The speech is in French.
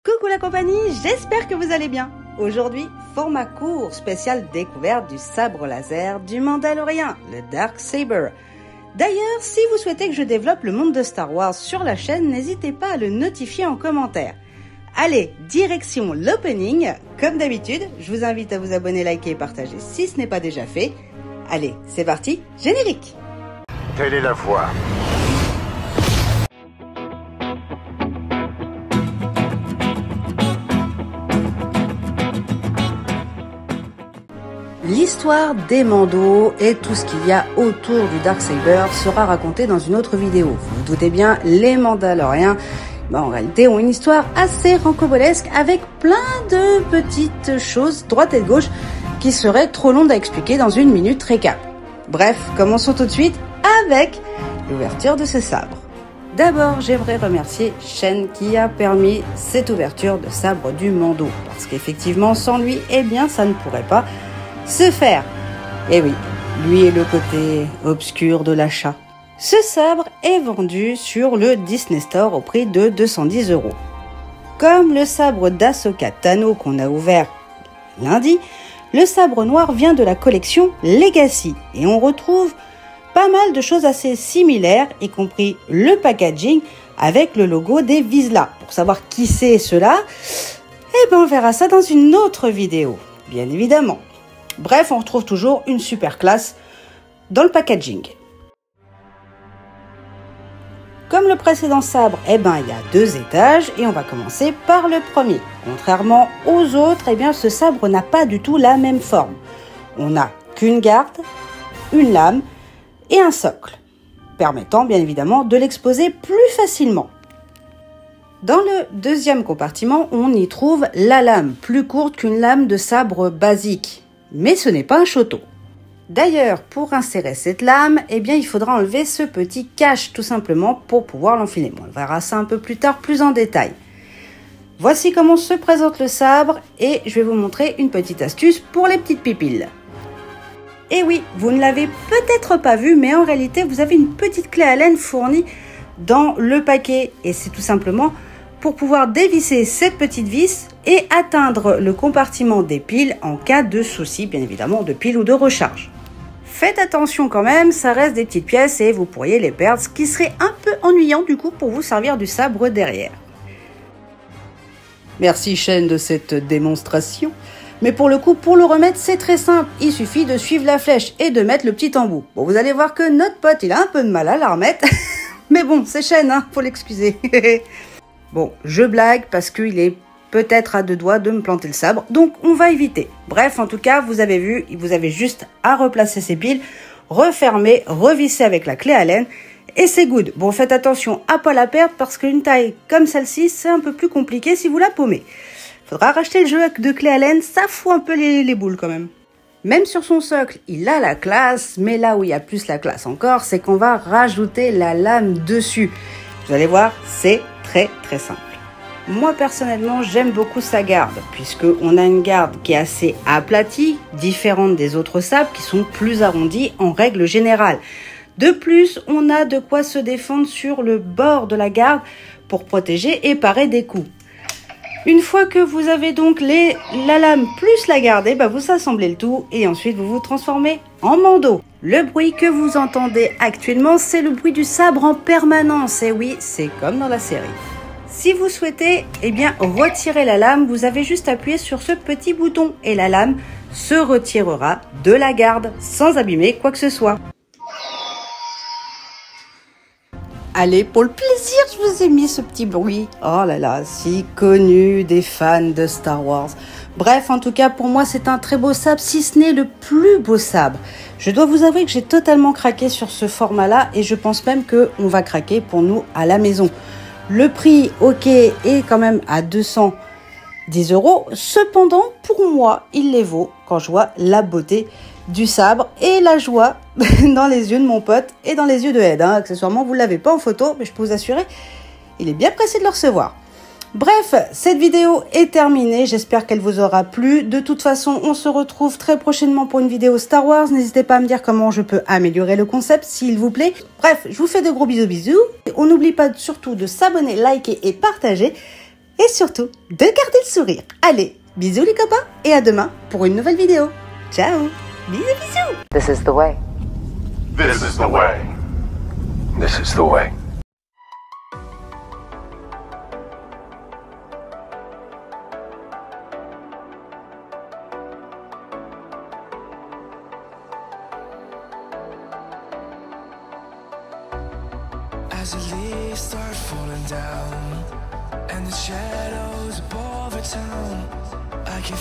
Coucou la compagnie, j'espère que vous allez bien. Aujourd'hui, format court spécial découverte du sabre laser du Mandalorien, le Dark Saber. D'ailleurs, si vous souhaitez que je développe le monde de Star Wars sur la chaîne, n'hésitez pas à le notifier en commentaire. Allez, direction l'opening. Comme d'habitude, je vous invite à vous abonner, liker et partager si ce n'est pas déjà fait. Allez, c'est parti, générique. Telle est la voie. L'histoire des Mandos et tout ce qu'il y a autour du Dark Saber sera racontée dans une autre vidéo. Vous vous doutez bien, les Mandaloriens, en réalité, ont une histoire assez rocambolesque avec plein de petites choses, droite et de gauche, qui seraient trop longues à expliquer dans une minute récap. Bref, commençons tout de suite avec l'ouverture de ce sabre. D'abord, j'aimerais remercier Shen qui a permis cette ouverture de sabre du Mando, parce qu'effectivement, sans lui, ça ne pourrait pas se faire. Et oui, lui est le côté obscur de l'achat. Ce sabre est vendu sur le Disney Store au prix de 210 €. Comme le sabre d'Ahsoka Tano qu'on a ouvert lundi, le sabre noir vient de la collection Legacy et on retrouve pas mal de choses assez similaires, y compris le packaging avec le logo des Vizsla. Pour savoir qui c'est cela, on verra ça dans une autre vidéo, bien évidemment. Bref, on retrouve toujours une super classe dans le packaging. Comme le précédent sabre, il y a 2 étages et on va commencer par le premier. Contrairement aux autres, ce sabre n'a pas du tout la même forme. On n'a qu'une garde, une lame et un socle, permettant bien évidemment de l'exposer plus facilement. Dans le deuxième compartiment, on y trouve la lame, plus courte qu'une lame de sabre basique. Mais ce n'est pas un shoto. D'ailleurs, pour insérer cette lame, il faudra enlever ce petit cache tout simplement pour pouvoir l'enfiler. On verra ça un peu plus tard, plus en détail. Voici comment se présente le sabre et je vais vous montrer une petite astuce pour les petites pipilles. Et oui, vous ne l'avez peut-être pas vu, mais en réalité, vous avez une petite clé à laine fournie dans le paquet. Et c'est tout simplement pour pouvoir dévisser cette petite vis et atteindre le compartiment des piles en cas de souci, bien évidemment, de pile ou de recharge. Faites attention quand même, ça reste des petites pièces et vous pourriez les perdre, ce qui serait un peu ennuyant du coup pour vous servir du sabre derrière. Merci Shen de cette démonstration. Mais pour le coup, pour le remettre, c'est très simple. Il suffit de suivre la flèche et de mettre le petit embout. Bon, vous allez voir que notre pote, il a un peu de mal à la remettre. Mais bon, c'est Shen, faut l'excuser. Bon, je blague parce qu'il est peut-être à 2 doigts de me planter le sabre, donc on va éviter. Bref, en tout cas, vous avez vu, vous avez juste à replacer ces piles, refermer, revisser avec la clé à laine, et c'est good. Bon, faites attention à pas la perdre parce qu'une taille comme celle-ci, c'est un peu plus compliqué si vous la paumez. Faudra racheter le jeu de clé à laine, ça fout un peu les boules quand même. Même sur son socle, il a la classe, mais là où il y a plus la classe encore, c'est qu'on va rajouter la lame dessus. Vous allez voir, c'est très très simple. Moi personnellement, j'aime beaucoup sa garde, puisqu'on a une garde qui est assez aplatie, différente des autres sabres qui sont plus arrondis en règle générale. De plus, on a de quoi se défendre sur le bord de la garde pour protéger et parer des coups. Une fois que vous avez donc la lame plus la garde, vous assemblez le tout et ensuite vous vous transformez en Mando. Le bruit que vous entendez actuellement, c'est le bruit du sabre en permanence. Et oui, c'est comme dans la série. Si vous souhaitez retirer la lame, vous avez juste appuyé sur ce petit bouton et la lame se retirera de la garde sans abîmer quoi que ce soit. Allez, pour le plaisir, je vous ai mis ce petit bruit. Oh là là, si connu des fans de Star Wars. Bref, en tout cas, pour moi, c'est un très beau sabre, si ce n'est le plus beau sabre. Je dois vous avouer que j'ai totalement craqué sur ce format-là et je pense même qu'on va craquer pour nous à la maison. Le prix, ok, est quand même à 210 €. Cependant, pour moi, il les vaut quand je vois la beauté du sabre et la joie dans les yeux de mon pote et dans les yeux de Ed. Accessoirement, vous ne l'avez pas en photo, mais je peux vous assurer, il est bien pressé de le recevoir. Bref, cette vidéo est terminée, j'espère qu'elle vous aura plu. De toute façon, on se retrouve très prochainement pour une vidéo Star Wars. N'hésitez pas à me dire comment je peux améliorer le concept, s'il vous plaît. Bref, je vous fais de gros bisous. On n'oublie pas surtout de s'abonner, liker et partager. et surtout de garder le sourire. Allez, bisous les copains et à demain pour une nouvelle vidéo. Ciao, bisous bisous. This is the way. This is the way. This is the way. As the leaves start falling down and the shadows above the town, I can